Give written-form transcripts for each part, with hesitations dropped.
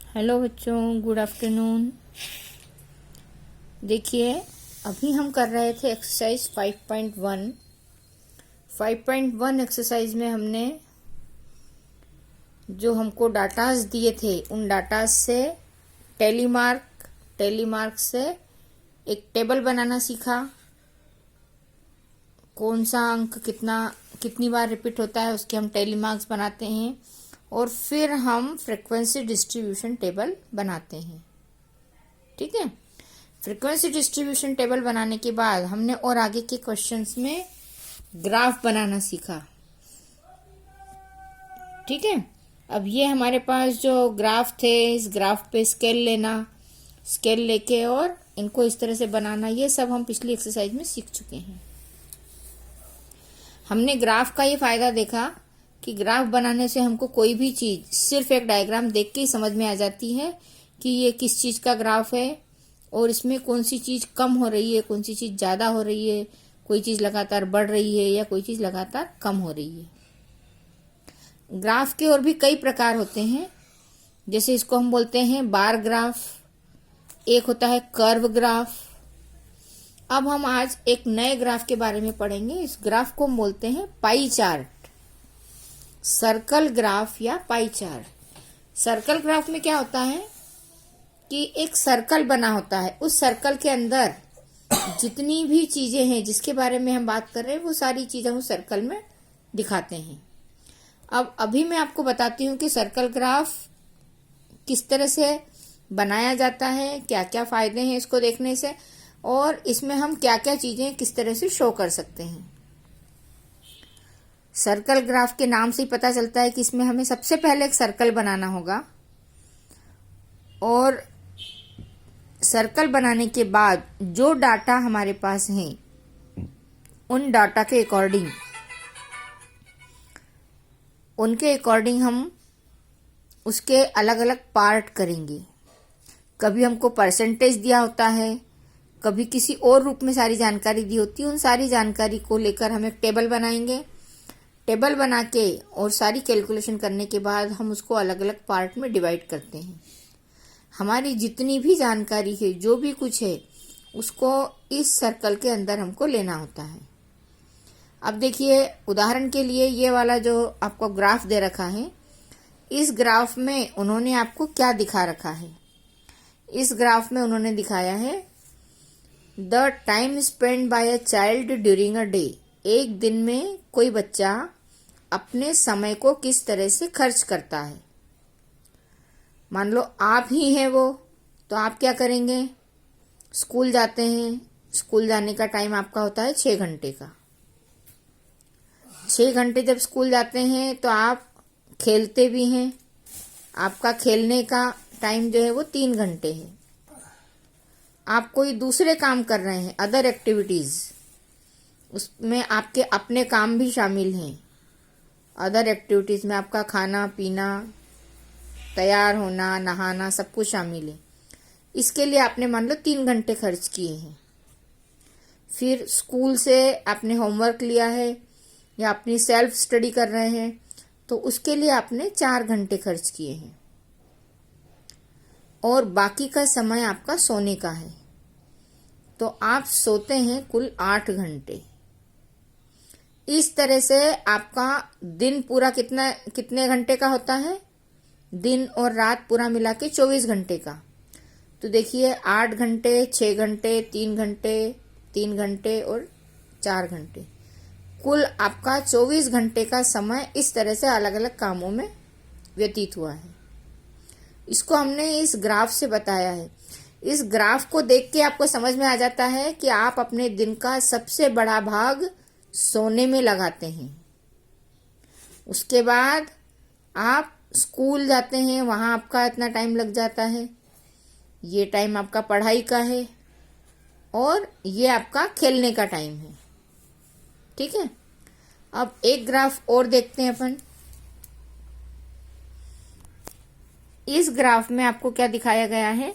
Hello बच्चों, good afternoon. देखिए, अभी हम कर रहे थे एक्सरसाइज 5.1। 5.1 एक्सरसाइज में हमने जो हमको डाटाज दिए थे उन डाटाज से टेलीमार्क से एक टेबल बनाना सीखा। कौन सा अंक कितनी बार रिपीट होता है उसके हम टेलीमार्क्स बनाते हैं और फिर हम फ्रीक्वेंसी डिस्ट्रीब्यूशन टेबल बनाते हैं। ठीक है, फ्रीक्वेंसी डिस्ट्रीब्यूशन टेबल बनाने के बाद हमने और आगे के क्वेश्चंस में ग्राफ बनाना सीखा। ठीक है, अब ये हमारे पास जो ग्राफ थे, इस ग्राफ पे स्केल लेके और इनको इस तरह से बनाना, ये सब हम पिछली एक्सरसाइज में सीख चुके हैं। हमने ग्राफ का ये फायदा देखा कि ग्राफ बनाने से हमको कोई भी चीज सिर्फ एक डायग्राम देख के ही समझ में आ जाती है कि ये किस चीज का ग्राफ है और इसमें कौन सी चीज कम हो रही है, कौन सी चीज ज्यादा हो रही है, कोई चीज लगातार बढ़ रही है या कोई चीज लगातार कम हो रही है। ग्राफ के और भी कई प्रकार होते हैं, जैसे इसको हम बोलते हैं बार ग्राफ, एक होता है कर्व ग्राफ। अब हम आज एक नए ग्राफ के बारे में पढ़ेंगे। इस ग्राफ को हम बोलते हैं पाई चार्ट, सर्कल ग्राफ या पाई चार्ट। सर्कल ग्राफ में क्या होता है कि एक सर्कल बना होता है, उस सर्कल के अंदर जितनी भी चीजें हैं जिसके बारे में हम बात कर रहे हैं वो सारी चीजें उस सर्कल में दिखाते हैं। अब अभी मैं आपको बताती हूँ कि सर्कल ग्राफ किस तरह से बनाया जाता है, क्या क्या फायदे हैं इसको देखने से, और इसमें हम क्या क्या चीजें किस तरह से शो कर सकते हैं। सर्कल ग्राफ के नाम से ही पता चलता है कि इसमें हमें सबसे पहले एक सर्कल बनाना होगा और सर्कल बनाने के बाद जो डाटा हमारे पास हैं उन डाटा के उनके अकॉर्डिंग हम उसके अलग अलग पार्ट करेंगे। कभी हमको परसेंटेज दिया होता है, कभी किसी और रूप में सारी जानकारी दी होती है। उन सारी जानकारी को लेकर हम एक टेबल बनाएंगे। टेबल बना के और सारी कैलकुलेशन करने के बाद हम उसको अलग अलग पार्ट में डिवाइड करते हैं। हमारी जितनी भी जानकारी है, जो भी कुछ है, उसको इस सर्कल के अंदर हमको लेना होता है। अब देखिए, उदाहरण के लिए ये वाला जो आपको ग्राफ दे रखा है, इस ग्राफ में उन्होंने आपको क्या दिखा रखा है। इस ग्राफ में उन्होंने दिखाया है the time spend by a child during a day. एक दिन में कोई बच्चा अपने समय को किस तरह से खर्च करता है। मान लो आप ही हैं वो, तो आप क्या करेंगे, स्कूल जाते हैं। स्कूल जाने का टाइम आपका होता है 6 घंटे का। 6 घंटे जब स्कूल जाते हैं तो आप खेलते भी हैं। आपका खेलने का टाइम जो है वो 3 घंटे है। आप कोई दूसरे काम कर रहे हैं, अदर एक्टिविटीज, उसमें आपके अपने काम भी शामिल हैं। अदर एक्टिविटीज में आपका खाना पीना, तैयार होना, नहाना, सब कुछ शामिल है। इसके लिए आपने मान लो 3 घंटे खर्च किए हैं। फिर स्कूल से आपने होमवर्क लिया है या अपनी सेल्फ स्टडी कर रहे हैं, तो उसके लिए आपने 4 घंटे खर्च किए हैं और बाकी का समय आपका सोने का है, तो आप सोते हैं कुल 8 घंटे। इस तरह से आपका दिन पूरा कितने घंटे का होता है, दिन और रात पूरा मिला के 24 घंटे का। तो देखिए, 8 घंटे, 6 घंटे, 3 घंटे, 3 घंटे और 4 घंटे, कुल आपका 24 घंटे का समय इस तरह से अलग अलग कामों में व्यतीत हुआ है। इसको हमने इस ग्राफ से बताया है। इस ग्राफ को देख के आपको समझ में आ जाता है कि आप अपने दिन का सबसे बड़ा भाग सोने में लगाते हैं। उसके बाद आप स्कूल जाते हैं, वहां आपका इतना टाइम लग जाता है। ये टाइम आपका पढ़ाई का है और ये आपका खेलने का टाइम है। ठीक है, अब एक ग्राफ और देखते हैं अपन। इस ग्राफ में आपको क्या दिखाया गया है,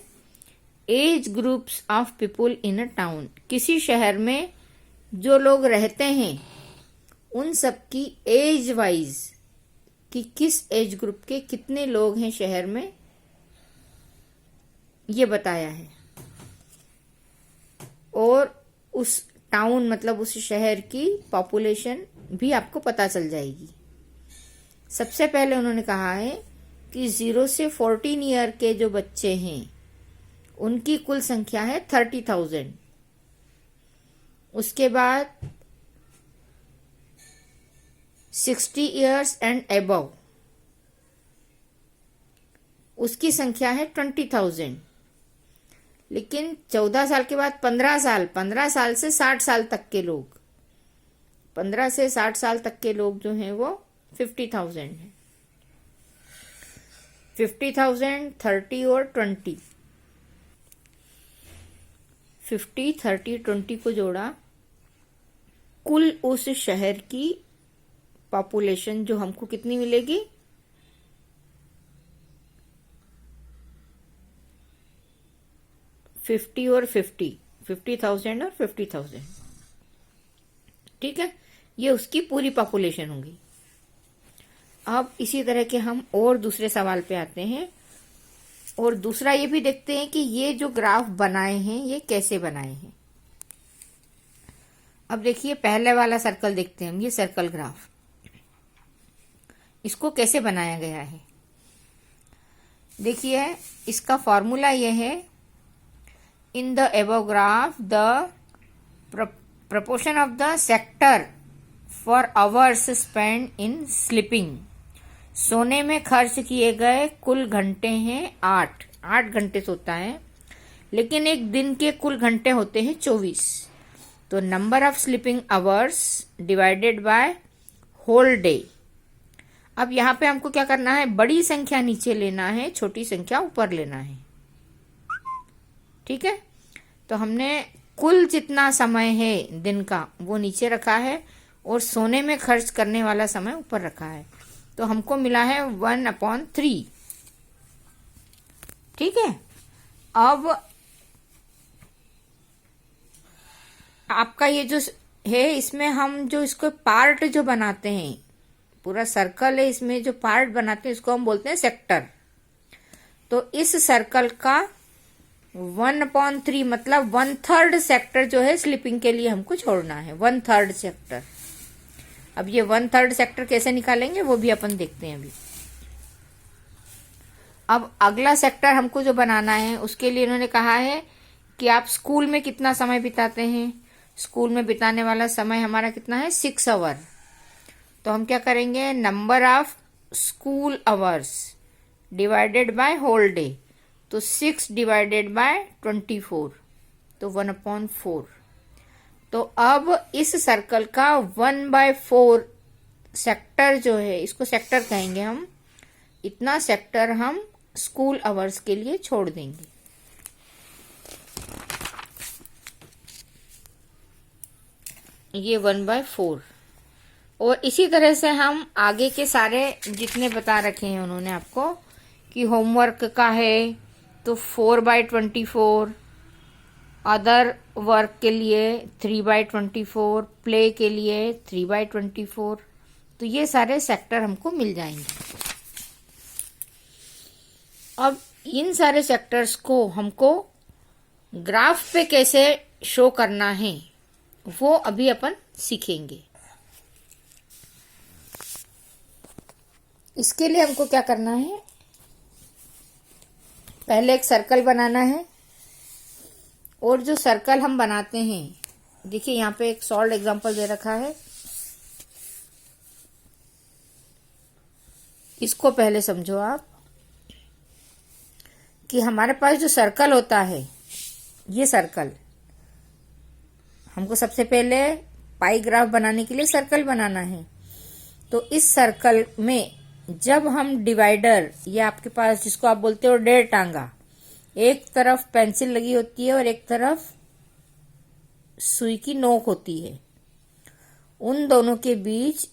age groups of people in a town. किसी शहर में जो लोग रहते हैं उन सबकी एज वाइज कि किस एज ग्रुप के कितने लोग हैं शहर में, ये बताया है, और उस टाउन मतलब उस शहर की पॉपुलेशन भी आपको पता चल जाएगी। सबसे पहले उन्होंने कहा है कि 0 से 14 ईयर के जो बच्चे हैं उनकी कुल संख्या है 30,000। उसके बाद 60 ईयर्स एंड अबव उसकी संख्या है 20,000। लेकिन 14 साल के बाद 15 साल से 60 साल तक के लोग, 15 से 60 साल तक के लोग जो हैं वो 50,000 है। 50,000, 30 और 20, 50, 30, 20 को जोड़ा, कुल उस शहर की पॉपुलेशन जो हमको कितनी मिलेगी, 50 और 50, 50,000 और 50,000। ठीक है, ये उसकी पूरी पॉपुलेशन होगी। अब इसी तरह के हम और दूसरे सवाल पे आते हैं, और दूसरा ये भी देखते हैं कि ये जो ग्राफ बनाए हैं ये कैसे बनाए हैं। अब देखिए पहले वाला सर्कल देखते हैं हम, ये सर्कल ग्राफ, इसको कैसे बनाया गया है। देखिए इसका फॉर्मूला ये है, in the above graph the proportion of the sector for hours spent in sleeping, सोने में खर्च किए गए कुल घंटे हैं 8 घंटे सोता है, लेकिन एक दिन के कुल घंटे होते हैं 24। तो number of sleeping hours divided by whole day. अब यहाँ पे हमको क्या करना है, बड़ी संख्या नीचे लेना है, छोटी संख्या ऊपर लेना है। ठीक है, तो हमने कुल जितना समय है दिन का वो नीचे रखा है, और सोने में खर्च करने वाला समय ऊपर रखा है। तो हमको मिला है 1/3। ठीक है, अब आपका ये जो है इसमें हम जो इसको पार्ट जो बनाते हैं, पूरा सर्कल है, इसमें जो पार्ट बनाते हैं इसको हम बोलते हैं सेक्टर। तो इस सर्कल का 1/3 मतलब 1/3 सेक्टर जो है स्लीपिंग के लिए हमको छोड़ना है, 1/3 सेक्टर। अब ये 1/3 सेक्टर कैसे निकालेंगे वो भी अपन देखते हैं अभी। अब अगला सेक्टर हमको जो बनाना है उसके लिए इन्होंने कहा है कि आप स्कूल में कितना समय बिताते हैं। स्कूल में बिताने वाला समय हमारा कितना है, 6 आवर। तो हम क्या करेंगे, number of school hours divided by whole day. तो 6 डिवाइडेड बाय 24, तो 1/4। तो अब इस सर्कल का 1/4 सेक्टर जो है, इसको सेक्टर कहेंगे हम, इतना सेक्टर हम स्कूल आवर्स के लिए छोड़ देंगे। ये 1/4। और इसी तरह से हम आगे के सारे जितने बता रखे हैं उन्होंने आपको कि होमवर्क का है तो 4/24, अदर वर्क के लिए 3/24, प्ले के लिए 3/24। तो ये सारे सेक्टर हमको मिल जाएंगे। अब इन सारे सेक्टर्स को हमको ग्राफ पे कैसे शो करना है वो अभी अपन सीखेंगे। इसके लिए हमको क्या करना है, पहले एक सर्कल बनाना है, और जो सर्कल हम बनाते हैं, देखिए यहाँ पे एक सॉल्व एग्जांपल दे रखा है, इसको पहले समझो आप कि हमारे पास जो सर्कल होता है, ये सर्कल हमको सबसे पहले पाई ग्राफ बनाने के लिए सर्कल बनाना है। तो इस सर्कल में जब हम डिवाइडर, या आपके पास जिसको आप बोलते हो 1.5 टांगा, एक तरफ पेंसिल लगी होती है और एक तरफ सुई की नोक होती है, उन दोनों के बीच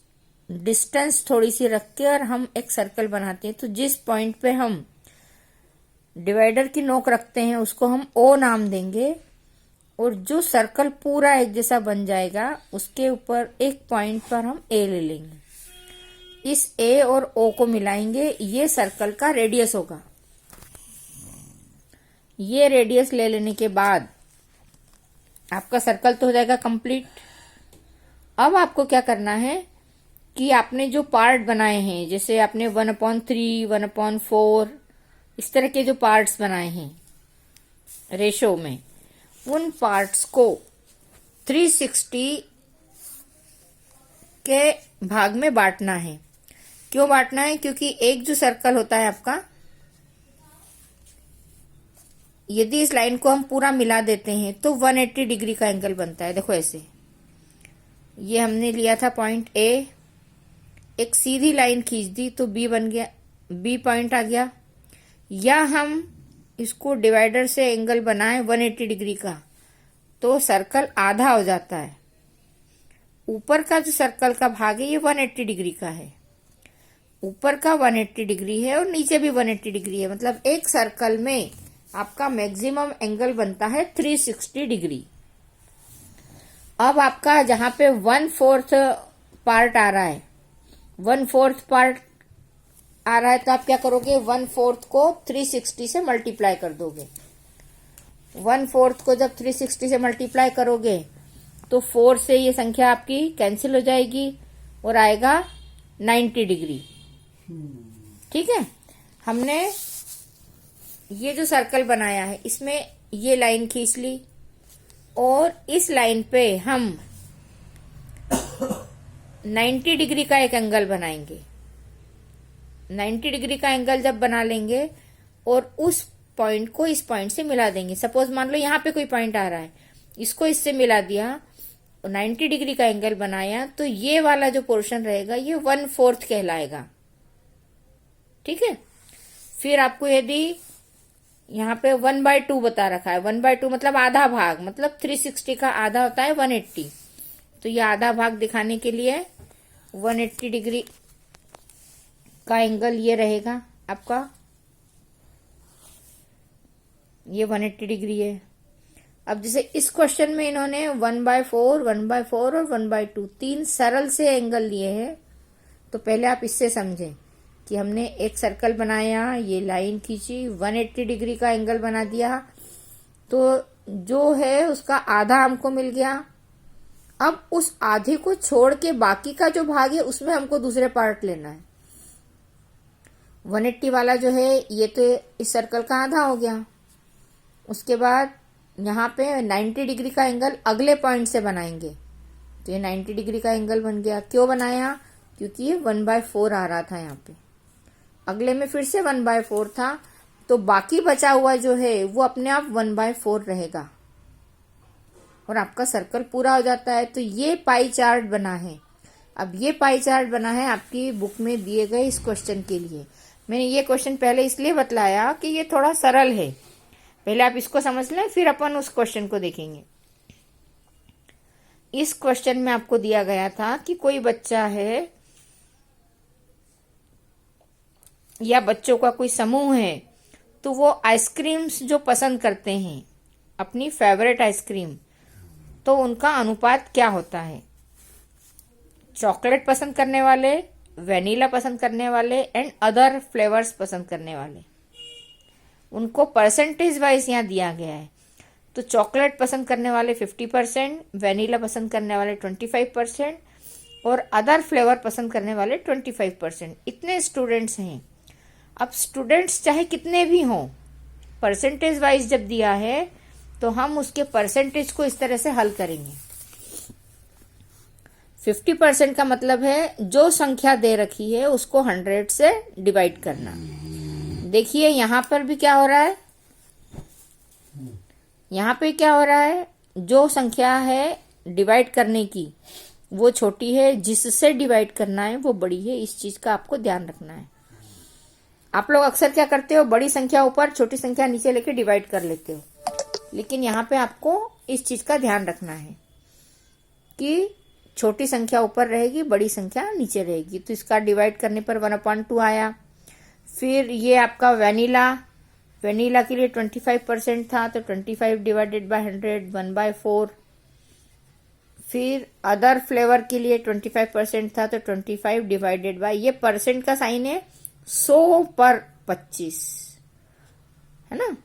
डिस्टेंस थोड़ी सी रख के और हम एक सर्कल बनाते हैं। तो जिस पॉइंट पे हम डिवाइडर की नोक रखते हैं उसको हम O नाम देंगे, और जो सर्कल पूरा एक जैसा बन जाएगा उसके ऊपर एक पॉइंट पर हम A ले लेंगे। इस A और O को मिलाएंगे, ये सर्कल का रेडियस होगा। ये रेडियस ले लेने के बाद आपका सर्कल तो हो जाएगा कंप्लीट। अब आपको क्या करना है कि आपने जो पार्ट बनाए हैं, जैसे आपने 1/3, 1/4 इस तरह के जो पार्ट्स बनाए हैं रेशो में, उन पार्ट्स को 360 के भाग में बांटना है। क्यों बांटना है? क्योंकि एक जो सर्कल होता है आपका, यदि इस लाइन को हम पूरा मिला देते हैं तो 180 डिग्री का एंगल बनता है। देखो ऐसे, ये हमने लिया था पॉइंट ए, एक सीधी लाइन खींच दी तो बी बन गया, बी पॉइंट आ गया। या हम इसको डिवाइडर से एंगल बनाए 180 डिग्री का, तो सर्कल आधा हो जाता है। ऊपर का जो सर्कल का भाग है ये 180 डिग्री का है, ऊपर का 180 डिग्री है और नीचे भी 180 डिग्री है। मतलब एक सर्कल में आपका मैक्सिमम एंगल बनता है 360 डिग्री। अब आपका जहां पे 1/4 पार्ट आ रहा है, 1/4 पार्ट आ रहा है, तो आप क्या करोगे? 1/4 को 360 से मल्टीप्लाई कर दोगे। 1/4 को जब 360 से मल्टीप्लाई करोगे तो 4 से ये संख्या आपकी कैंसिल हो जाएगी और आएगा 90 डिग्री। ठीक है, हमने ये जो सर्कल बनाया है इसमें ये लाइन खींच ली और इस लाइन पे हम 90 डिग्री का एक एंगल बनाएंगे। 90 डिग्री का एंगल जब बना लेंगे और उस पॉइंट को इस पॉइंट से मिला देंगे। सपोज मान लो यहाँ पे कोई पॉइंट आ रहा है, इसको इससे मिला दिया और 90 डिग्री का एंगल बनाया, तो ये वाला जो पोर्शन रहेगा ये 1/4 कहलाएगा। ठीक है, फिर आपको यदि यहाँ पे 1/2 बता रखा है, 1/2 मतलब आधा भाग, मतलब 360 का आधा होता है 180, तो ये आधा भाग दिखाने के लिए 180 डिग्री का एंगल ये रहेगा आपका, ये 180 डिग्री है। अब जैसे इस क्वेश्चन में इन्होंने 1/4, 1/4 और 1/2 तीन सरल से एंगल लिए हैं, तो पहले आप इससे समझें कि हमने एक सर्कल बनाया, ये लाइन खींची, 180 डिग्री का एंगल बना दिया, तो जो है उसका आधा हमको मिल गया। अब उस आधे को छोड़ के बाकी का जो भाग है उसमें हमको दूसरे पार्ट लेना है। 180 वाला जो है ये तो इस सर्कल का आधा हो गया। उसके बाद यहाँ पे 90 डिग्री का एंगल अगले पॉइंट से बनाएंगे, तो ये 90 डिग्री का एंगल बन गया। क्यों बनाया? क्योंकि ये 1/4 आ रहा था यहाँ पे, अगले में फिर से 1/4 था, तो बाकी बचा हुआ जो है वो अपने आप 1/4 रहेगा और आपका सर्कल पूरा हो जाता है। तो ये पाई चार्ट बना है। अब ये पाई चार्ट बना है आपकी बुक में दिए गए इस क्वेश्चन के लिए। मैंने ये क्वेश्चन पहले इसलिए बतलाया कि ये थोड़ा सरल है, पहले आप इसको समझ लें फिर अपन उस क्वेश्चन को देखेंगे। इस क्वेश्चन में आपको दिया गया था कि कोई बच्चा है या बच्चों का कोई समूह है, तो वो आइसक्रीम्स जो पसंद करते हैं, अपनी फेवरेट आइसक्रीम, तो उनका अनुपात क्या होता है? चॉकलेट पसंद करने वाले, वेनिला पसंद करने वाले एंड अदर फ्लेवर्स पसंद करने वाले, उनको परसेंटेज वाइज यहाँ दिया गया है। तो चॉकलेट पसंद करने वाले 50%, वेनिला पसंद करने वाले 25% और अदर फ्लेवर पसंद करने वाले 25%। इतने स्टूडेंट्स हैं। अब स्टूडेंट्स चाहे कितने भी हों, परसेंटेज वाइज जब दिया है तो हम उसके परसेंटेज को इस तरह से हल करेंगे। 50% का मतलब है जो संख्या दे रखी है उसको 100 से डिवाइड करना। देखिए यहां पर भी क्या हो रहा है, यहां पे क्या हो रहा है, जो संख्या है डिवाइड करने की वो छोटी है, जिससे डिवाइड करना है वो बड़ी है। इस चीज का आपको ध्यान रखना है। आप लोग अक्सर क्या करते हो, बड़ी संख्या ऊपर छोटी संख्या नीचे लेके डिवाइड कर लेते हो, लेकिन यहाँ पे आपको इस चीज का ध्यान रखना है कि छोटी संख्या ऊपर रहेगी, बड़ी संख्या नीचे रहेगी। तो इसका डिवाइड करने पर 1/2 आया। फिर ये आपका वेनिला के लिए 25% था, तो 25 डिवाइडेड बाय 100 1/4। फिर अदर फ्लेवर के लिए 25% था, तो 25 डिवाइडेड बाय, ये परसेंट का साइन है, 100 पर 25 है ना,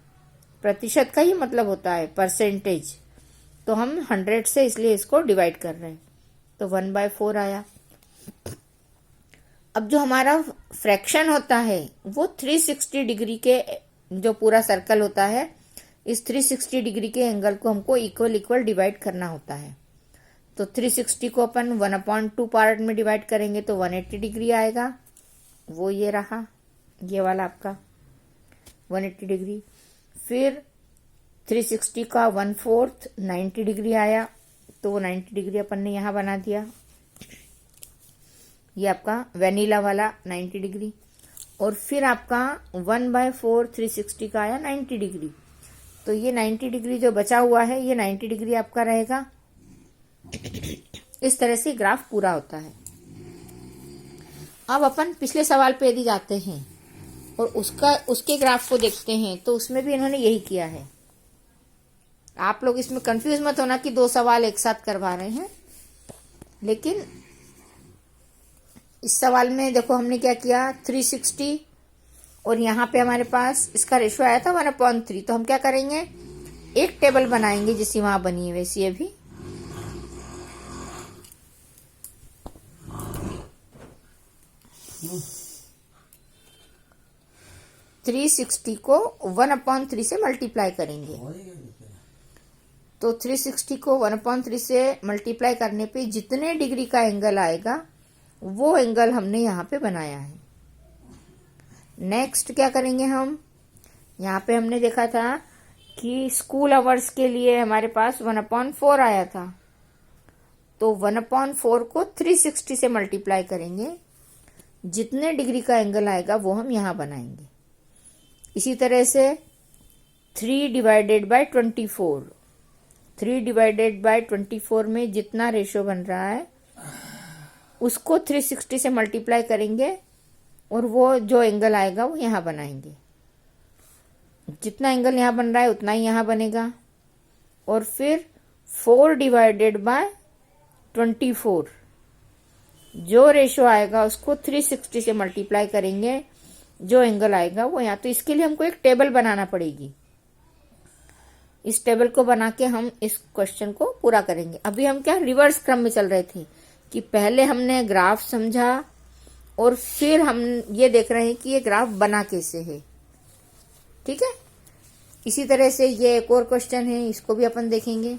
प्रतिशत का ही मतलब होता है परसेंटेज, तो हम 100 से इसलिए इसको डिवाइड कर रहे हैं, तो 1/4 आया। अब जो हमारा फ्रैक्शन होता है वो 360 डिग्री के, जो पूरा सर्कल होता है, इस 360 डिग्री के एंगल को हमको इक्वल इक्वल डिवाइड करना होता है। तो 360 को अपन 1/2 पार्ट में डिवाइड करेंगे तो 180 डिग्री आएगा, वो ये रहा, ये वाला आपका 180 डिग्री। फिर 360 का 1/4 90 डिग्री आया, तो वो 90 डिग्री अपन ने यहाँ बना दिया। ये आपका वेनिला वाला 90 डिग्री। और फिर आपका 1/4 360 का आया 90 डिग्री, तो ये 90 डिग्री जो बचा हुआ है ये 90 डिग्री आपका रहेगा। इस तरह से ग्राफ पूरा होता है। अब अपन पिछले सवाल पे यदि जाते हैं और उसके ग्राफ को देखते हैं तो उसमें भी इन्होंने यही किया है। आप लोग इसमें कंफ्यूज मत होना कि 2 सवाल एक साथ करवा रहे हैं, लेकिन इस सवाल में देखो हमने क्या किया, 360 और यहाँ पे हमारे पास इसका रेशो आया था 1/3, तो हम क्या करेंगे, एक टेबल बनाएंगे जैसी वहां बनी है वैसी अभी। थ्री 360 को 1/3 से मल्टीप्लाई करेंगे, तो 360 को 1/3 से मल्टीप्लाई करने पे जितने डिग्री का एंगल आएगा वो एंगल हमने यहाँ पे बनाया है। नेक्स्ट क्या करेंगे हम, यहाँ पे हमने देखा था कि स्कूल आवर्स के लिए हमारे पास 1/4 आया था, तो 1/4 को 360 से मल्टीप्लाई करेंगे, जितने डिग्री का एंगल आएगा वो हम यहाँ बनाएंगे। इसी तरह से 3/24, 3/24 में जितना रेशो बन रहा है उसको 360 से मल्टीप्लाई करेंगे और वो जो एंगल आएगा वो यहाँ बनाएंगे। जितना एंगल यहाँ बन रहा है उतना ही यहाँ बनेगा। और फिर 4/24 जो रेशो आएगा उसको 360 से मल्टीप्लाई करेंगे, जो एंगल आएगा वो यहाँ। तो इसके लिए हमको एक टेबल बनाना पड़ेगी। इस टेबल को बना के हम इस क्वेश्चन को पूरा करेंगे। अभी हम क्या रिवर्स क्रम में चल रहे थे कि पहले हमने ग्राफ समझा और फिर हम ये देख रहे हैं कि ये ग्राफ बना कैसे है। ठीक है, इसी तरह से ये एक और क्वेश्चन है, इसको भी अपन देखेंगे।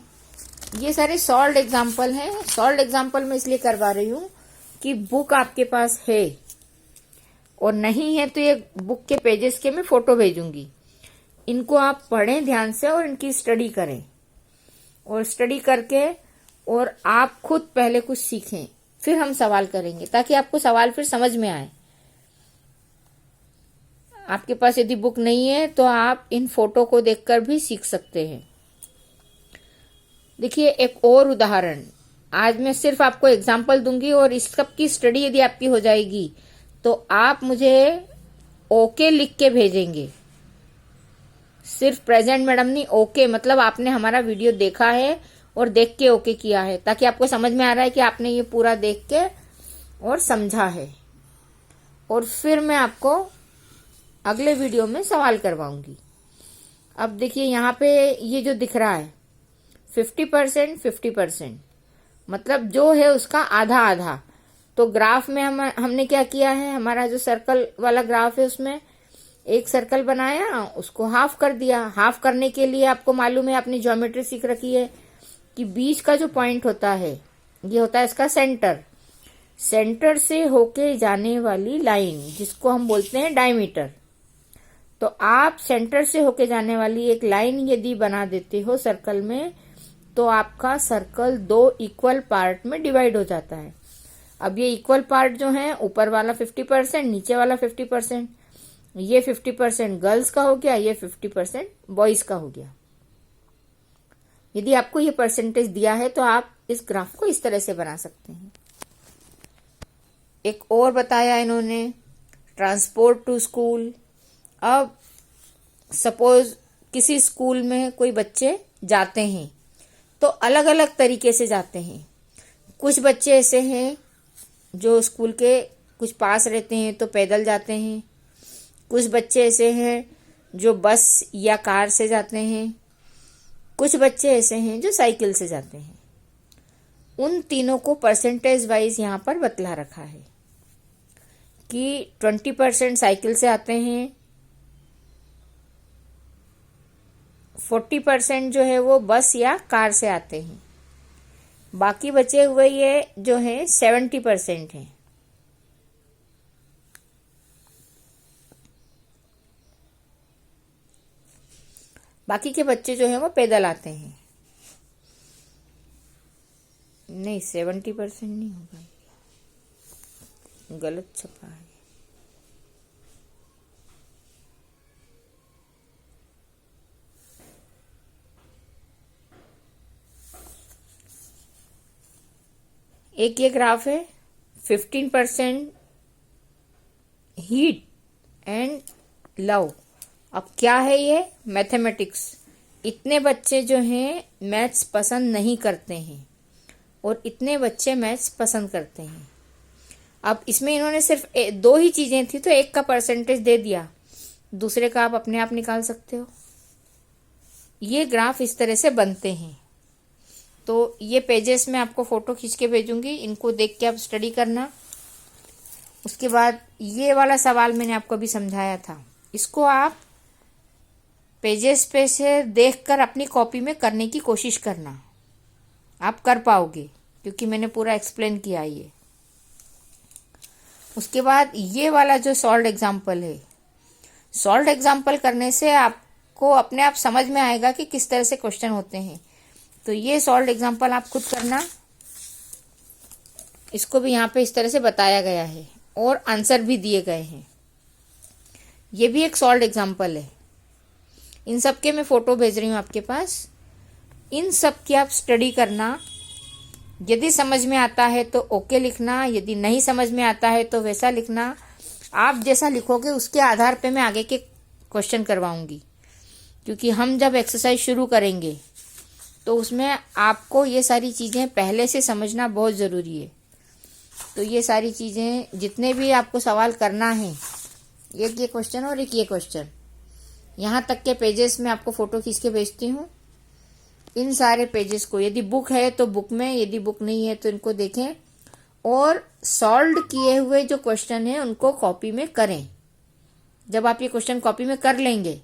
ये सारे सॉल्व्ड एग्जाम्पल हैं। सॉल्व्ड एग्जाम्पल मैं इसलिए करवा रही हूँ कि बुक आपके पास है और नहीं है तो ये बुक के पेजेस के मैं फोटो भेजूंगी। इनको आप पढ़ें ध्यान से और इनकी स्टडी करें, और स्टडी करके और आप खुद पहले कुछ सीखें, फिर हम सवाल करेंगे ताकि आपको सवाल फिर समझ में आए। आपके पास यदि बुक नहीं है तो आप इन फोटो को देखकर भी सीख सकते हैं। देखिए एक और उदाहरण, आज मैं सिर्फ आपको एग्जाम्पल दूंगी और इस सब की स्टडी यदि आपकी हो जाएगी तो आप मुझे ओके लिख के भेजेंगे। सिर्फ प्रेजेंट मैडम नहीं, ओके मतलब आपने हमारा वीडियो देखा है और देख के ओके किया है, ताकि आपको समझ में आ रहा है कि आपने ये पूरा देख के और समझा है। और फिर मैं आपको अगले वीडियो में सवाल करवाऊंगी। अब देखिए यहाँ पे ये जो दिख रहा है 50%, 50%, मतलब जो है उसका आधा आधा। तो ग्राफ में हमने क्या किया है, हमारा जो सर्कल वाला ग्राफ है उसमें एक सर्कल बनाया, उसको हाफ कर दिया। हाफ करने के लिए आपको मालूम है, आपने ज्योमेट्री सीख रखी है कि बीच का जो पॉइंट होता है ये होता है इसका सेंटर। सेंटर से होके जाने वाली लाइन जिसको हम बोलते हैं डायमीटर। तो आप सेंटर से होके जाने वाली एक लाइन यदि बना देते हो सर्कल में तो आपका सर्कल 2 इक्वल पार्ट में डिवाइड हो जाता है। अब ये इक्वल पार्ट जो है, ऊपर वाला 50%, नीचे वाला 50%, ये 50% गर्ल्स का हो गया, ये 50% बॉयज का हो गया। यदि आपको ये परसेंटेज दिया है तो आप इस ग्राफ को इस तरह से बना सकते हैं। एक और बताया इन्होंने, ट्रांसपोर्ट टू स्कूल। अब सपोज किसी स्कूल में कोई बच्चे जाते हैं तो अलग अलग तरीके से जाते हैं। कुछ बच्चे ऐसे हैं जो स्कूल के कुछ पास रहते हैं तो पैदल जाते हैं। कुछ बच्चे ऐसे हैं जो बस या कार से जाते हैं, कुछ बच्चे ऐसे हैं जो साइकिल से जाते हैं। उन तीनों को परसेंटेज वाइज यहाँ पर बतला रखा है कि 20% साइकिल से आते हैं, 40% जो है वो बस या कार से आते हैं, बाकी बचे हुए ये जो है 70% हैं। बाकी के बच्चे जो है वो पैदल आते हैं। नहीं, 70% नहीं होगा, गलत छपा है। एक ये ग्राफ है 15% हीट एंड लव। अब क्या है ये? मैथमेटिक्स। इतने बच्चे जो हैं मैथ्स पसंद नहीं करते हैं और इतने बच्चे मैथ्स पसंद करते हैं। अब इसमें इन्होंने सिर्फ दो ही चीजें थी तो एक का परसेंटेज दे दिया, दूसरे का आप अपने आप निकाल सकते हो। ये ग्राफ इस तरह से बनते हैं। तो ये पेजेस में आपको फोटो खींच के भेजूंगी, इनको देख के आप स्टडी करना। उसके बाद ये वाला सवाल मैंने आपको अभी समझाया था, इसको आप पेजेस पे से देखकर अपनी कॉपी में करने की कोशिश करना, आप कर पाओगे क्योंकि मैंने पूरा एक्सप्लेन किया ये। उसके बाद ये वाला जो सॉल्व्ड एग्जाम्पल है, सॉल्व्ड एग्जाम्पल करने से आपको अपने आप समझ में आएगा कि किस तरह से क्वेश्चन होते हैं। तो ये सॉल्व्ड एग्जाम्पल आप खुद करना, इसको भी यहाँ पे इस तरह से बताया गया है और आंसर भी दिए गए हैं। ये भी एक सॉल्व्ड एग्जाम्पल है। इन सब के मैं फोटो भेज रही हूँ आपके पास, इन सब की आप स्टडी करना। यदि समझ में आता है तो ओके लिखना, यदि नहीं समझ में आता है तो वैसा लिखना। आप जैसा लिखोगे उसके आधार पे मैं आगे के क्वेश्चन करवाऊंगी, क्योंकि हम जब एक्सरसाइज शुरू करेंगे तो उसमें आपको ये सारी चीज़ें पहले से समझना बहुत ज़रूरी है। तो ये सारी चीज़ें जितने भी आपको सवाल करना है, एक ये क्वेश्चन और एक ये क्वेश्चन, यहाँ तक के पेजेस में आपको फ़ोटो खींच के भेजती हूँ। इन सारे पेजेस को यदि बुक है तो बुक में, यदि बुक नहीं है तो इनको देखें और सॉल्व किए हुए जो क्वेश्चन है उनको कॉपी में करें। जब आप ये क्वेश्चन कॉपी में कर लेंगे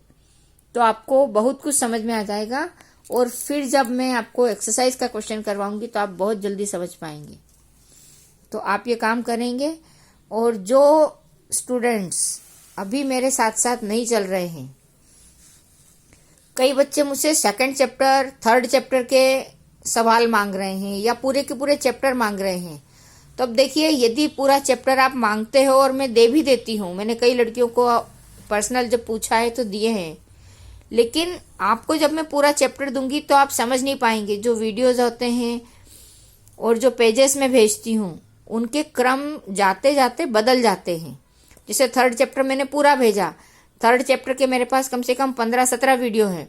तो आपको बहुत कुछ समझ में आ जाएगा और फिर जब मैं आपको एक्सरसाइज का क्वेश्चन करवाऊंगी तो आप बहुत जल्दी समझ पाएंगे। तो आप ये काम करेंगे। और जो स्टूडेंट्स अभी मेरे साथ साथ नहीं चल रहे हैं, कई बच्चे मुझसे सेकंड चैप्टर, थर्ड चैप्टर के सवाल मांग रहे हैं या पूरे के पूरे चैप्टर मांग रहे हैं। तो अब देखिए, यदि पूरा चैप्टर आप मांगते हो और मैं दे भी देती हूँ, मैंने कई लड़कियों को पर्सनल जब पूछा है तो दिए हैं, लेकिन आपको जब मैं पूरा चैप्टर दूंगी तो आप समझ नहीं पाएंगे। जो वीडियोज होते हैं और जो पेजेस में भेजती हूँ उनके क्रम जाते जाते बदल जाते हैं। जैसे थर्ड चैप्टर मैंने पूरा भेजा, थर्ड चैप्टर के मेरे पास कम से कम 15-17 वीडियो हैं।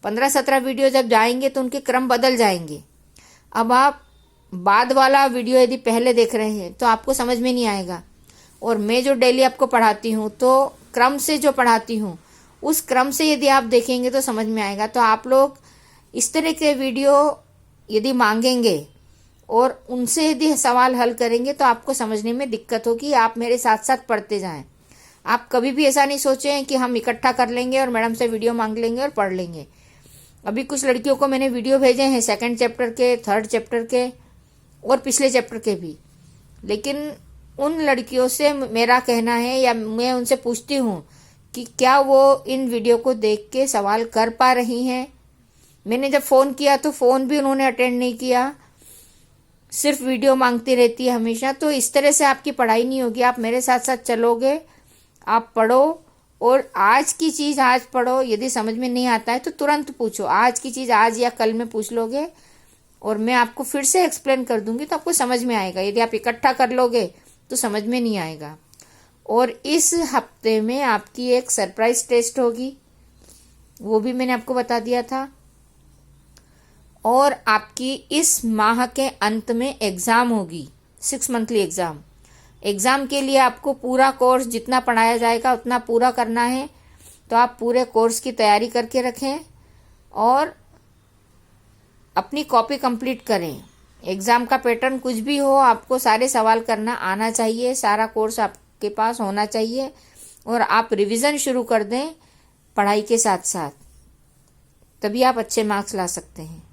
15-17 वीडियो जब जाएंगे तो उनके क्रम बदल जाएंगे। अब आप बाद वाला वीडियो यदि पहले देख रहे हैं तो आपको समझ में नहीं आएगा। और मैं जो डेली आपको पढ़ाती हूँ तो क्रम से जो पढ़ाती हूँ उस क्रम से यदि आप देखेंगे तो समझ में आएगा। तो आप लोग इस तरह के वीडियो यदि मांगेंगे और उनसे यदि सवाल हल करेंगे तो आपको समझने में दिक्कत होगी। आप मेरे साथ साथ पढ़ते जाएं। आप कभी भी ऐसा नहीं सोचें कि हम इकट्ठा कर लेंगे और मैडम से वीडियो मांग लेंगे और पढ़ लेंगे। अभी कुछ लड़कियों को मैंने वीडियो भेजे हैं सेकंड चैप्टर के, थर्ड चैप्टर के और पिछले चैप्टर के भी, लेकिन उन लड़कियों से मेरा कहना है या मैं उनसे पूछती हूँ कि क्या वो इन वीडियो को देख के सवाल कर पा रही हैं। मैंने जब फ़ोन किया तो फ़ोन भी उन्होंने अटेंड नहीं किया, सिर्फ वीडियो मांगती रहती है हमेशा। तो इस तरह से आपकी पढ़ाई नहीं होगी। आप मेरे साथ साथ चलोगे, आप पढ़ो और आज की चीज़ आज पढ़ो। यदि समझ में नहीं आता है तो तुरंत पूछो, आज की चीज़ आज या कल में पूछ लोगे और मैं आपको फिर से एक्सप्लेन कर दूंगी तो आपको समझ में आएगा। यदि आप इकट्ठा कर लोगे तो समझ में नहीं आएगा। और इस हफ्ते में आपकी एक सरप्राइज टेस्ट होगी, वो भी मैंने आपको बता दिया था। और आपकी इस माह के अंत में एग्ज़ाम होगी, 6 मंथली एग्ज़ाम। एग्ज़ाम के लिए आपको पूरा कोर्स जितना पढ़ाया जाएगा उतना पूरा करना है। तो आप पूरे कोर्स की तैयारी करके रखें और अपनी कॉपी कंप्लीट करें। एग्ज़ाम का पैटर्न कुछ भी हो, आपको सारे सवाल करना आना चाहिए, सारा कोर्स आपके पास होना चाहिए और आप रिवीजन शुरू कर दें पढ़ाई के साथ साथ, तभी आप अच्छे मार्क्स ला सकते हैं।